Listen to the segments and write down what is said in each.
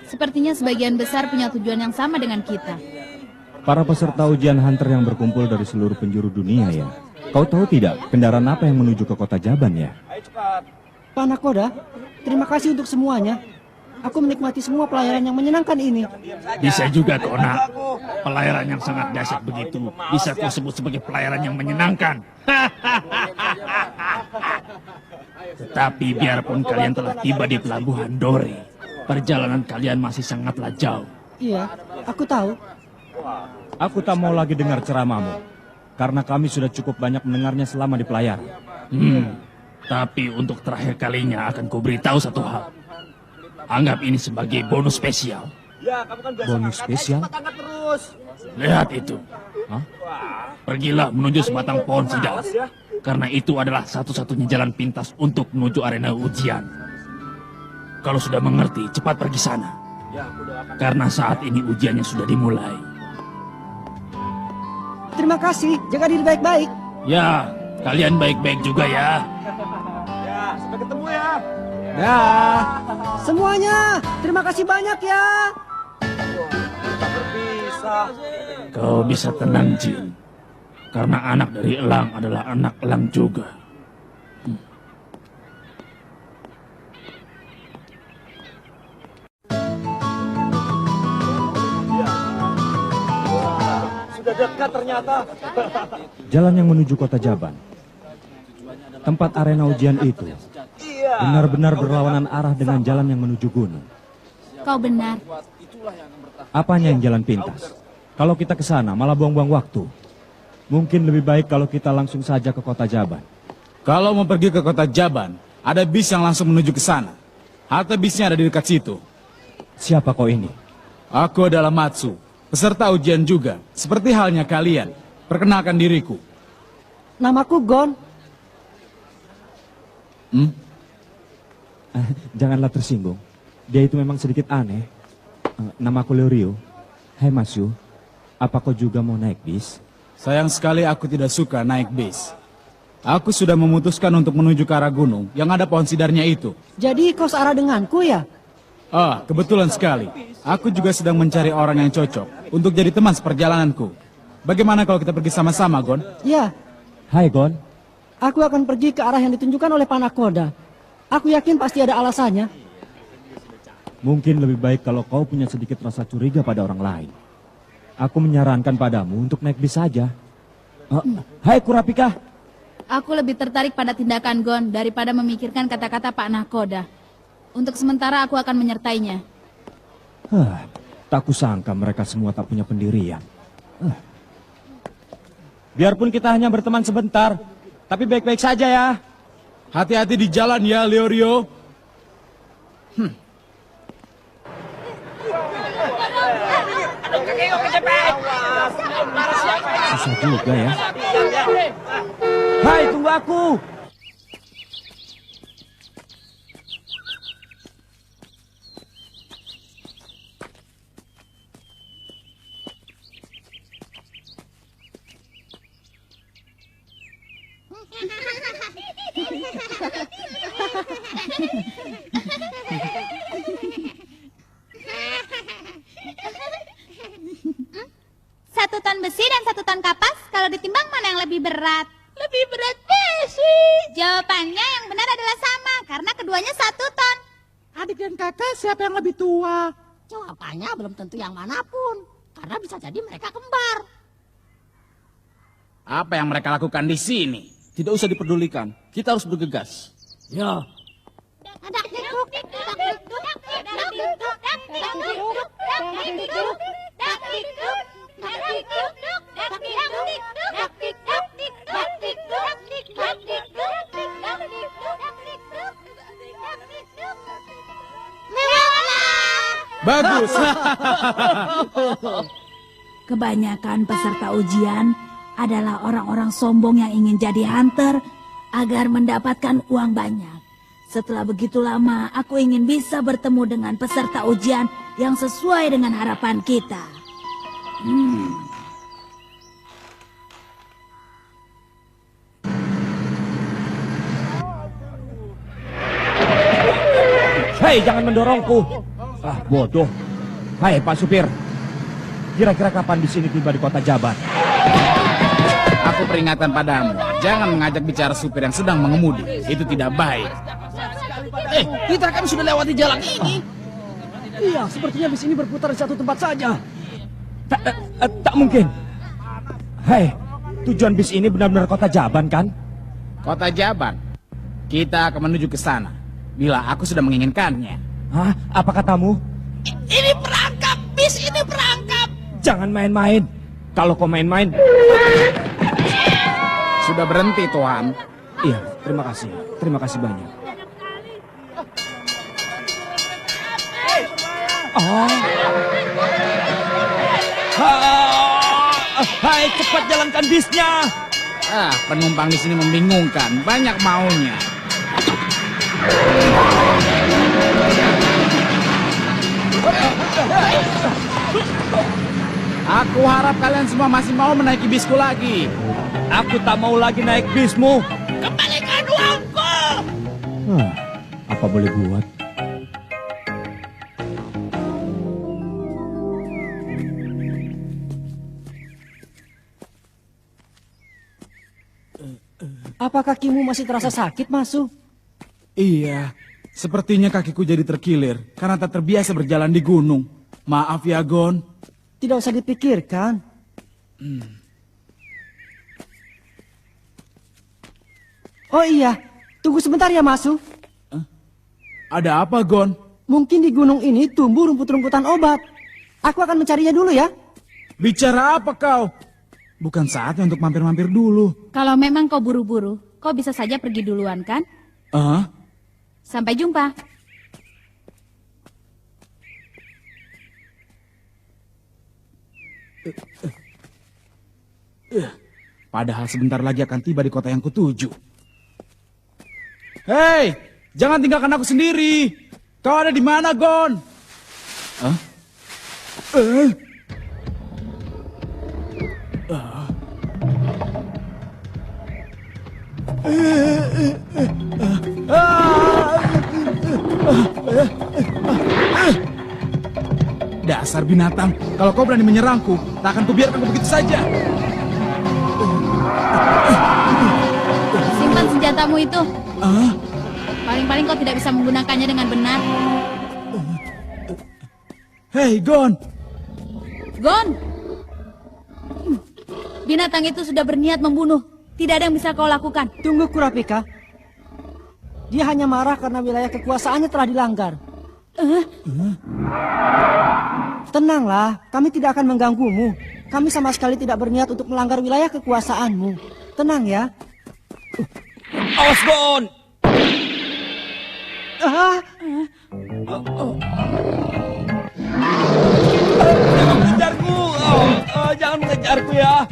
Sepertinya sebagian besar punya tujuan yang sama dengan kita. Para peserta ujian hunter yang berkumpul dari seluruh penjuru dunia ya. Kau tahu tidak kendaraan apa yang menuju ke kota Jaban ya? Pak Nakoda, terima kasih untuk semuanya. Aku menikmati semua pelayaran yang menyenangkan ini. Bisa juga kau nak. Pelayaran yang sangat dahsyat begitu bisa kau sebut sebagai pelayaran yang menyenangkan. Tetapi biarpun kalian telah tiba di pelabuhan Dore, perjalanan kalian masih sangatlah jauh. Iya, aku tahu. Aku tak mau lagi dengar ceramahmu, karena kami sudah cukup banyak mendengarnya selama di pelayaran. Tapi untuk terakhir kalinya akan kuberitahu satu hal. Anggap ini sebagai bonus spesial. Bonus spesial? Lihat itu. Hah? Pergilah menuju sebatang pohon sidal. Karena itu adalah satu-satunya jalan pintas untuk menuju arena ujian. Kalau sudah mengerti, cepat pergi sana. Karena saat ini ujiannya sudah dimulai. Terima kasih, jaga diri baik-baik. Ya, kalian baik-baik juga ya. Sampai ketemu ya. Dah. Semuanya, terima kasih banyak ya. Tak berpisah. Kau bisa tenang, Jin. Karena anak dari elang adalah anak elang juga. Sudah dekat ternyata. Jalan yang menuju kota Jaban. Tempat arena ujian itu benar-benar berlawanan arah dengan jalan yang menuju gunung. Kau benar. Apanya yang jalan pintas? Kalau kita ke sana malah buang-buang waktu. Mungkin lebih baik kalau kita langsung saja ke kota Jaban. Kalau mau pergi ke kota Jaban, ada bis yang langsung menuju ke sana. Halte bisnya ada di dekat situ. Siapa kau ini? Aku adalah Matsu, peserta ujian juga, seperti halnya kalian. Perkenalkan diriku. Namaku Gon. Janganlah tersinggung. Dia itu memang sedikit aneh. Namaku Leorio. Hai Masyu, apa kau juga mau naik bis? Sayang sekali aku tidak suka naik bis. Aku sudah memutuskan untuk menuju ke arah gunung yang ada pohon sidarnya itu. Jadi kau searah denganku ya? Kebetulan sekali. Aku juga sedang mencari orang yang cocok untuk jadi teman seperjalananku. Bagaimana kalau kita pergi sama-sama, Gon? Ya, Hai Gon. aku akan pergi ke arah yang ditunjukkan oleh Pak Nakoda. Aku yakin pasti ada alasannya. Mungkin lebih baik kalau kau punya sedikit rasa curiga pada orang lain. Aku menyarankan padamu untuk naik bis saja. Hai Kurapika. Aku lebih tertarik pada tindakan Gon daripada memikirkan kata-kata Pak Nakoda. Untuk sementara aku akan menyertainya. Tak kusangka mereka semua tak punya pendirian. Biarpun kita hanya berteman sebentar, tapi baik-baik saja ya. Hati-hati di jalan ya, Leorio. Susah juga ya. Hai, tunggu aku. Satu ton besi dan satu ton kapas, kalau ditimbang mana yang lebih berat? Lebih berat besi. Jawabannya yang benar adalah sama, karena keduanya 1 ton. Adik dan kakak siapa yang lebih tua? Jawabannya belum tentu yang manapun, karena bisa jadi mereka kembar. Apa yang mereka lakukan di sini? Tidak usah diperdulikan, kita harus bergegas. Ya, Bagus. Kebanyakan peserta ujian adalah orang-orang sombong yang ingin jadi hunter agar mendapatkan uang banyak. Setelah begitu lama, aku ingin bisa bertemu dengan peserta ujian yang sesuai dengan harapan kita. Hei, jangan mendorongku. Ah, bodoh. Hai, Pak Supir. Kira-kira kapan bis ini tiba di kota Jabat? Aku peringatkan padamu, jangan mengajak bicara supir yang sedang mengemudi. Itu tidak baik. Kita kan sudah lewati jalan ini. Iya, sepertinya bis ini berputar di satu tempat saja. Tak mungkin. Hai, tujuan bis ini benar-benar kota Jaban kan? Kota Jaban. Kita akan menuju ke sana. Bila aku sudah menginginkannya. Hah? Apa katamu? Ini perangkap, bis ini perangkap. Jangan main-main. Kalau kau main-main... Sudah berhenti, Tuhan. Iya, terima kasih. Terima kasih banyak. Oh. Hai, cepat jalankan bisnya. Penumpang di sini membingungkan. Banyak maunya. Aku harap kalian semua masih mau menaiki bisku lagi. Aku tak mau lagi naik bismu. Kembalikan uangku. Apa boleh buat? Apa kakimu masih terasa sakit, Masu? Iya, sepertinya kakiku jadi terkilir karena tak terbiasa berjalan di gunung. Maaf ya, Gon. Tidak usah dipikirkan. Oh iya, tunggu sebentar ya, Masu. Ada apa, Gon? Mungkin di gunung ini tumbuh rumput-rumputan obat. Aku akan mencarinya dulu ya. Bicara apa kau? Bukan saatnya untuk mampir-mampir dulu. Kalau memang kau buru-buru, kau bisa saja pergi duluan kan? Sampai jumpa. Padahal sebentar lagi akan tiba di kota yang kutuju. Hei, jangan tinggalkan aku sendiri. Kau ada di mana, Gon? Dasar binatang, kalau kau berani menyerangku, tak akan kubiarkan kau begitu saja. Simpan senjatamu itu. Paling-paling kau tidak bisa menggunakannya dengan benar. Hei, Gon. Gon! Binatang itu sudah berniat membunuh. Tidak ada yang bisa kau lakukan. Tunggu, Kurapika. Dia hanya marah karena wilayah kekuasaannya telah dilanggar. Tenanglah, kami tidak akan mengganggumu. Kami sama sekali tidak berniat untuk melanggar wilayah kekuasaanmu. Tenang ya. Awas, Gon! Jangan mengejarku! Jangan mengejarku ya!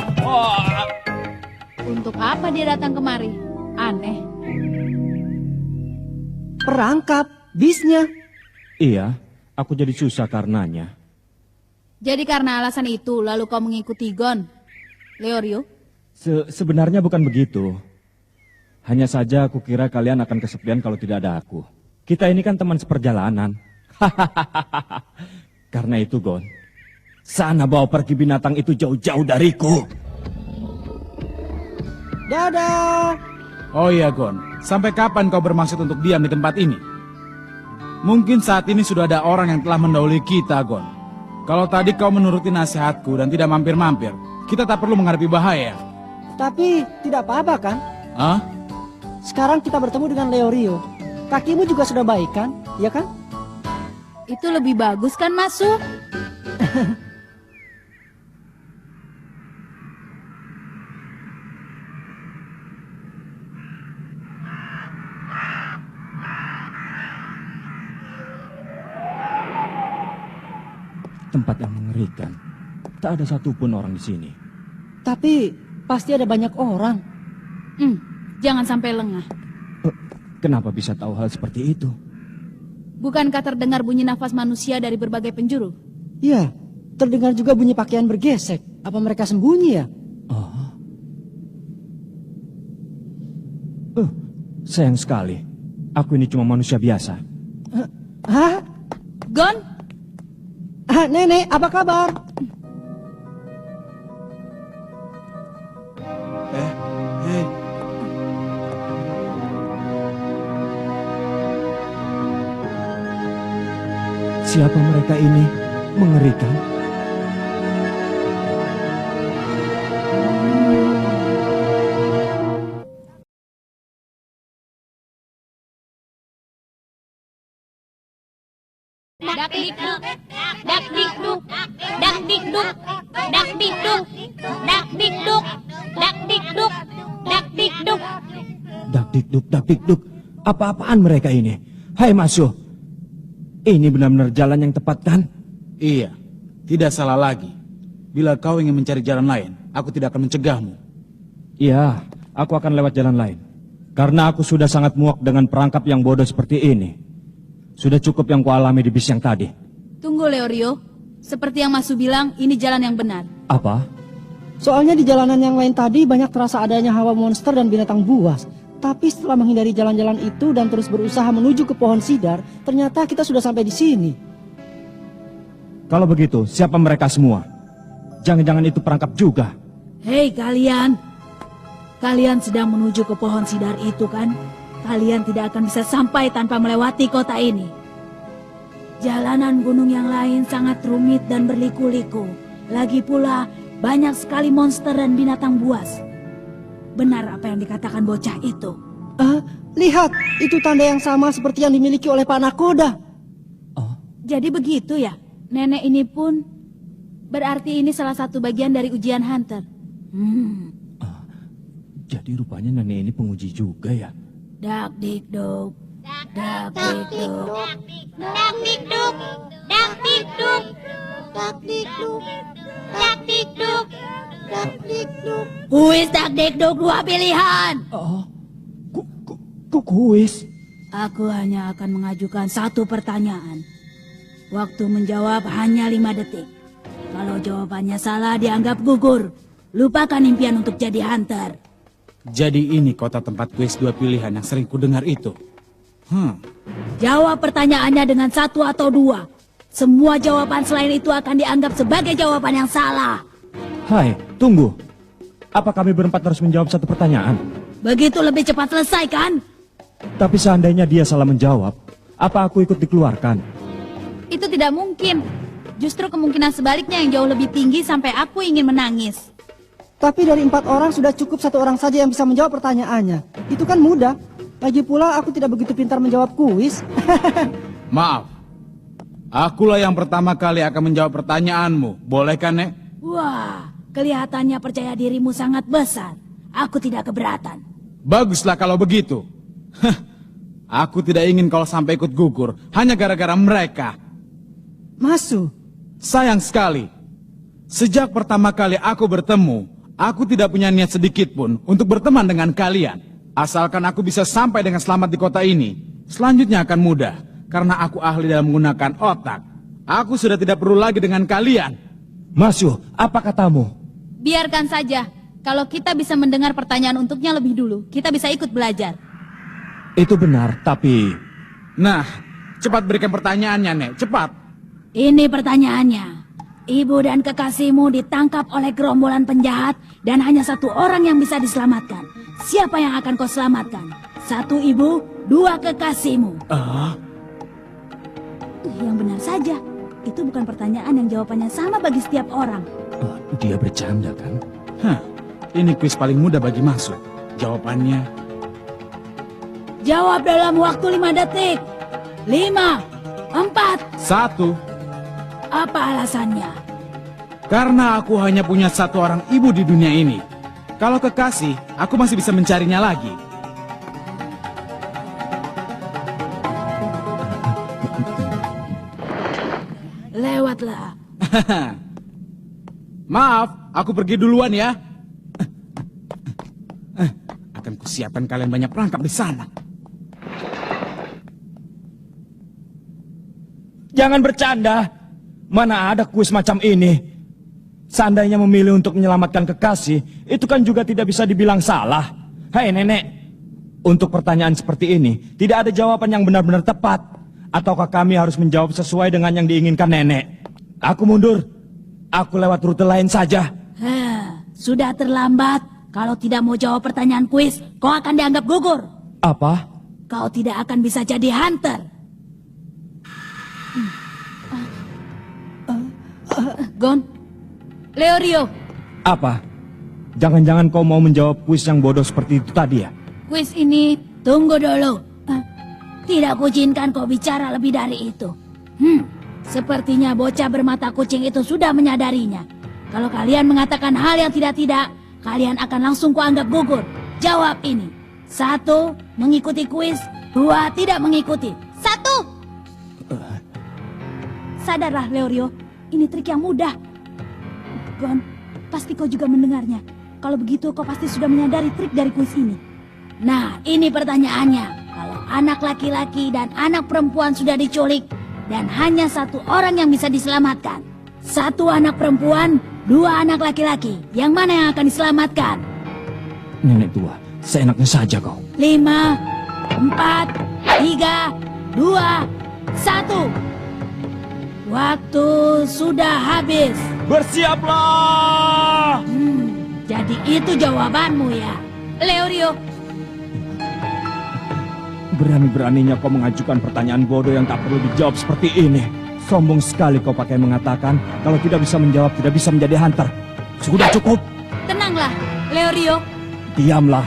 Untuk apa dia datang kemari? Aneh. Perangkap, bisnya. Iya, aku jadi susah karenanya. Jadi karena alasan itu, lalu kau mengikuti Gon, Leorio? Sebenarnya bukan begitu. Hanya saja aku kira kalian akan kesepian kalau tidak ada aku. Kita ini kan teman seperjalanan. Karena itu, Gon, sana bawa pergi binatang itu jauh-jauh dariku. Dadah. Oh iya, Gon. Sampai kapan kau bermaksud untuk diam di tempat ini? Mungkin saat ini sudah ada orang yang telah mendahului kita, Gon. Kalau tadi kau menuruti nasihatku dan tidak mampir-mampir, kita tak perlu menghadapi bahaya. Tapi tidak apa-apa kan? Sekarang kita bertemu dengan Leorio. Kakimu juga sudah baik kan? Ya kan? Itu lebih bagus kan, Masu? Tempat yang mengerikan. Tak ada satupun orang di sini. Tapi pasti ada banyak orang. Jangan sampai lengah. Kenapa bisa tahu hal seperti itu? Bukankah terdengar bunyi nafas manusia dari berbagai penjuru? Iya, terdengar juga bunyi pakaian bergesek. Apa mereka sembunyi ya? Sayang sekali. Aku ini cuma manusia biasa. Hah? Gon, Nenek, apa kabar? Hei. Siapa mereka ini? Mengerikan. Dak dikduk, dak dikduk, dak dikduk, dak dikduk, dak dikduk, dak dikduk, dak dikduk. Dak dikduk. Apa-apaan mereka ini? Hai Masyo, ini benar-benar jalan yang tepat kan? Iya, tidak salah lagi. Bila kau ingin mencari jalan lain, aku tidak akan mencegahmu. Iya, aku akan lewat jalan lain. Karena aku sudah sangat muak dengan perangkap yang bodoh seperti ini. Sudah cukup yang kualami di bis yang tadi. Tunggu Leorio, seperti yang Masu bilang, ini jalan yang benar. Apa? Soalnya di jalanan yang lain tadi banyak terasa adanya hawa monster dan binatang buas. Tapi setelah menghindari jalan-jalan itu dan terus berusaha menuju ke pohon sidar, ternyata kita sudah sampai di sini. Kalau begitu, siapa mereka semua? Jangan-jangan itu perangkap juga. Hei kalian, kalian sedang menuju ke pohon sidar itu kan? Kalian tidak akan bisa sampai tanpa melewati kota ini. Jalanan gunung yang lain sangat rumit dan berliku-liku. Lagi pula banyak sekali monster dan binatang buas. Benar apa yang dikatakan bocah itu. Lihat, itu tanda yang sama seperti yang dimiliki oleh Pak Nakoda. Jadi begitu ya? Nenek ini pun berarti ini salah satu bagian dari ujian Hunter. Jadi rupanya nenek ini penguji juga ya? Dak dikduk, dak dikduk, Dak dikduk, dak dikduk, dak dikduk, dak dikduk, dak dikduk. Kuis dak dikduk 2 pilihan. Kuis? Aku hanya akan mengajukan 1 pertanyaan. Waktu menjawab hanya 5 detik. Kalau jawabannya salah dianggap gugur. Lupakan impian untuk jadi hunter. Jadi ini kota tempat kuis 2 pilihan yang sering kudengar itu. Jawab pertanyaannya dengan 1 atau 2. Semua jawaban selain itu akan dianggap sebagai jawaban yang salah. Hai, tunggu. Apa kami berempat harus menjawab 1 pertanyaan? Begitu lebih cepat selesai kan? Tapi seandainya dia salah menjawab, apa aku ikut dikeluarkan? Itu tidak mungkin. Justru kemungkinan sebaliknya yang jauh lebih tinggi sampai aku ingin menangis. Tapi dari 4 orang sudah cukup 1 orang saja yang bisa menjawab pertanyaannya. Itu kan mudah. Lagi pula aku tidak begitu pintar menjawab kuis. Maaf, akulah yang pertama kali akan menjawab pertanyaanmu. Boleh kan, Nek? Wah, kelihatannya percaya dirimu sangat besar. Aku tidak keberatan. Baguslah kalau begitu. Aku tidak ingin kau sampai ikut gugur hanya gara-gara mereka. Masu. Sayang sekali. Sejak pertama kali aku bertemu, aku tidak punya niat sedikit pun untuk berteman dengan kalian. Asalkan aku bisa sampai dengan selamat di kota ini, selanjutnya akan mudah. Karena aku ahli dalam menggunakan otak. Aku sudah tidak perlu lagi dengan kalian. Masu, apa katamu? Biarkan saja. Kalau kita bisa mendengar pertanyaan untuknya lebih dulu, kita bisa ikut belajar. Itu benar, tapi... Nah, cepat berikan pertanyaannya, Nek. Cepat. Ini pertanyaannya. Ibu dan kekasihmu ditangkap oleh gerombolan penjahat dan hanya 1 orang yang bisa diselamatkan. Siapa yang akan kau selamatkan? 1 ibu, 2 kekasihmu. Yang benar saja. Itu bukan pertanyaan yang jawabannya sama bagi setiap orang. Dia bercanda kan? Ini kuis paling mudah bagi Masu. Jawabannya... Jawab dalam waktu 5 detik. 5, 4. 1. Apa alasannya? Karena aku hanya punya 1 orang ibu di dunia ini. Kalau kekasih, aku masih bisa mencarinya lagi. Lewatlah. Maaf, aku pergi duluan ya. Akan kusiapkan kalian banyak perangkap di sana. Jangan bercanda. Mana ada kuis macam ini? Seandainya memilih untuk menyelamatkan kekasih, itu kan juga tidak bisa dibilang salah. Hai nenek, untuk pertanyaan seperti ini, tidak ada jawaban yang benar-benar tepat. Ataukah kami harus menjawab sesuai dengan yang diinginkan nenek? Aku mundur. Aku lewat rute lain saja. Sudah terlambat. Kalau tidak mau jawab pertanyaan kuis, kau akan dianggap gugur. Apa? Kau tidak akan bisa jadi hunter. Gon, Leorio. Apa? Jangan-jangan kau mau menjawab kuis yang bodoh seperti itu tadi ya? Kuis ini, tunggu dulu. Tidak kuizinkan kau bicara lebih dari itu. Sepertinya bocah bermata kucing itu sudah menyadarinya. Kalau kalian mengatakan hal yang tidak-tidak, kalian akan langsung kuanggap gugur. Jawab ini. 1, mengikuti kuis. 2, tidak mengikuti. 1. Sadarlah, Leorio. Ini trik yang mudah. Gon, pasti kau juga mendengarnya. Kalau begitu, kau pasti sudah menyadari trik dari kuis ini. Nah, ini pertanyaannya. Kalau anak laki-laki dan anak perempuan sudah diculik, dan hanya 1 orang yang bisa diselamatkan. 1 anak perempuan, 2 anak laki-laki. Yang mana yang akan diselamatkan? Nenek tua, seenaknya saja kau. 5, 4, 3, 2, 1. Waktu sudah habis. Bersiaplah! Jadi itu jawabanmu ya, Leorio. Berani-beraninya kau mengajukan pertanyaan bodoh yang tak perlu dijawab seperti ini. Sombong sekali kau pakai mengatakan kalau tidak bisa menjawab tidak bisa menjadi hunter. Sudah cukup. Tenanglah, Leorio. Diamlah.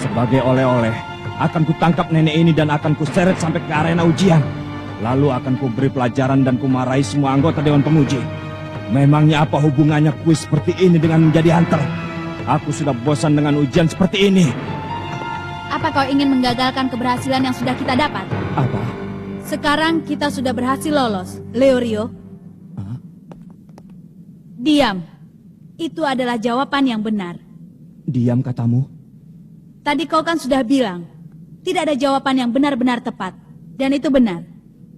Sebagai oleh-oleh, akan kutangkap nenek ini dan akan kuseret sampai ke arena ujian. Lalu akan kuberi pelajaran dan kumarahi semua anggota Dewan Penguji. Memangnya apa hubungannya kuis seperti ini dengan menjadi hunter? Aku sudah bosan dengan ujian seperti ini. Apa kau ingin menggagalkan keberhasilan yang sudah kita dapat? Apa? Sekarang kita sudah berhasil lolos, Leorio. Diam. Itu adalah jawaban yang benar. Diam katamu? Tadi kau kan sudah bilang, tidak ada jawaban yang benar-benar tepat. Dan itu benar.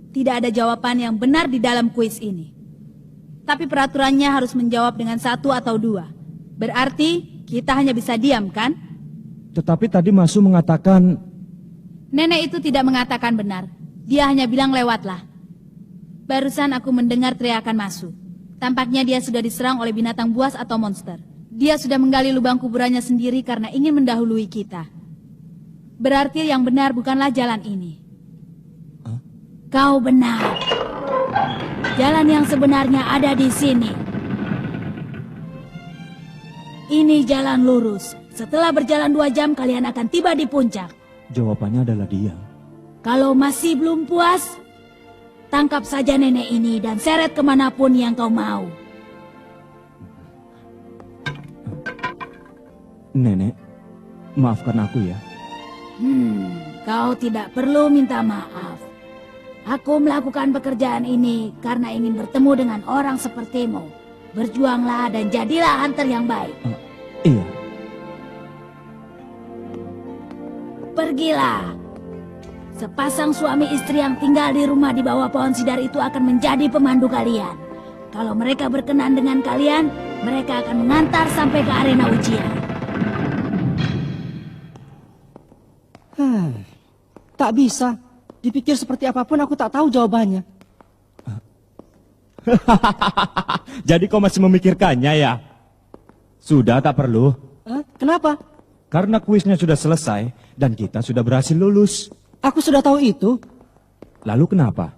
Tidak ada jawaban yang benar di dalam kuis ini. Tapi peraturannya harus menjawab dengan 1 atau 2. Berarti kita hanya bisa diam, kan? Tetapi tadi Masu mengatakan... Nenek itu tidak mengatakan benar. Dia hanya bilang lewatlah. Barusan aku mendengar teriakan Masu. Tampaknya dia sudah diserang oleh binatang buas atau monster. Dia sudah menggali lubang kuburannya sendiri karena ingin mendahului kita. Berarti yang benar bukanlah jalan ini. Kau benar. Jalan yang sebenarnya ada di sini. Ini jalan lurus. Setelah berjalan 2 jam, kalian akan tiba di puncak. Jawabannya adalah dia. Kalau masih belum puas, tangkap saja nenek ini dan seret kemanapun yang kau mau. Nenek, maafkan aku ya. Kau tidak perlu minta maaf. Aku melakukan pekerjaan ini karena ingin bertemu dengan orang sepertimu. Berjuanglah dan jadilah hunter yang baik. Iya. Pergilah. Sepasang suami istri yang tinggal di rumah di bawah pohon sidar itu akan menjadi pemandu kalian. Kalau mereka berkenan dengan kalian, mereka akan mengantar sampai ke arena ujian. Tak bisa. Dipikir seperti apapun aku tak tahu jawabannya. Jadi kau masih memikirkannya ya? Sudah tak perlu. Kenapa? Karena kuisnya sudah selesai dan kita sudah berhasil lulus. Aku sudah tahu itu. Lalu kenapa?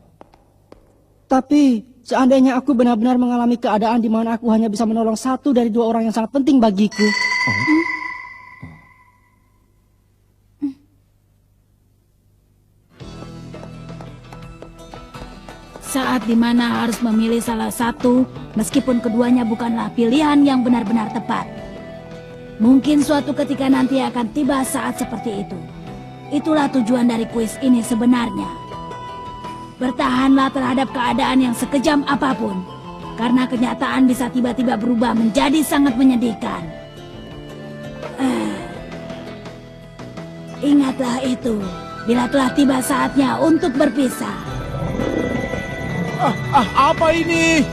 Tapi seandainya aku benar-benar mengalami keadaan di mana aku hanya bisa menolong 1 dari 2 orang yang sangat penting bagiku. Saat dimana harus memilih salah satu, meskipun keduanya bukanlah pilihan yang benar-benar tepat. Mungkin suatu ketika nanti akan tiba saat seperti itu. Itulah tujuan dari kuis ini sebenarnya. Bertahanlah terhadap keadaan yang sekejam apapun, karena kenyataan bisa tiba-tiba berubah menjadi sangat menyedihkan. Ingatlah itu, bila telah tiba saatnya untuk berpisah. Apa ini?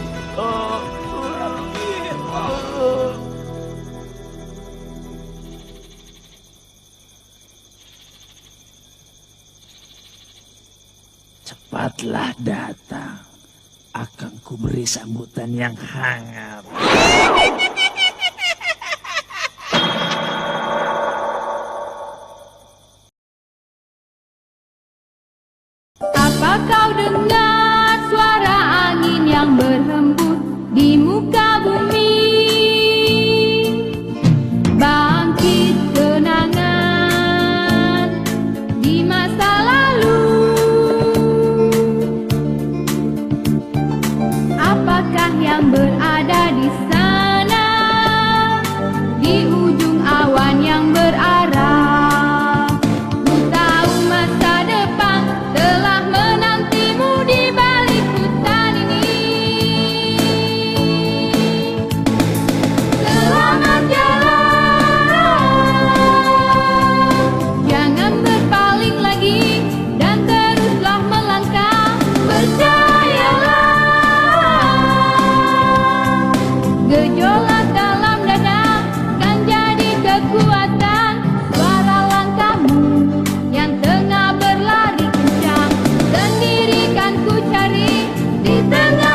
Cepatlah datang. akan kuberi sambutan yang hangat. Apa kau dengar suara angin yang berhembus di muka bumi? Bangkit kenangan di masa lalu. Apakah yang berada di sana, di ujung awan yang berarah? Ku tahu masa depan telah menantimu di balik hutan ini. Selamat jalan, jangan berpaling lagi dan teruslah melangkah. Percayalah, gejolak dalam dada kan jadi kekuatan. Suara langkahmu yang tengah berlari kencang, sendiri kan ku cari di tengah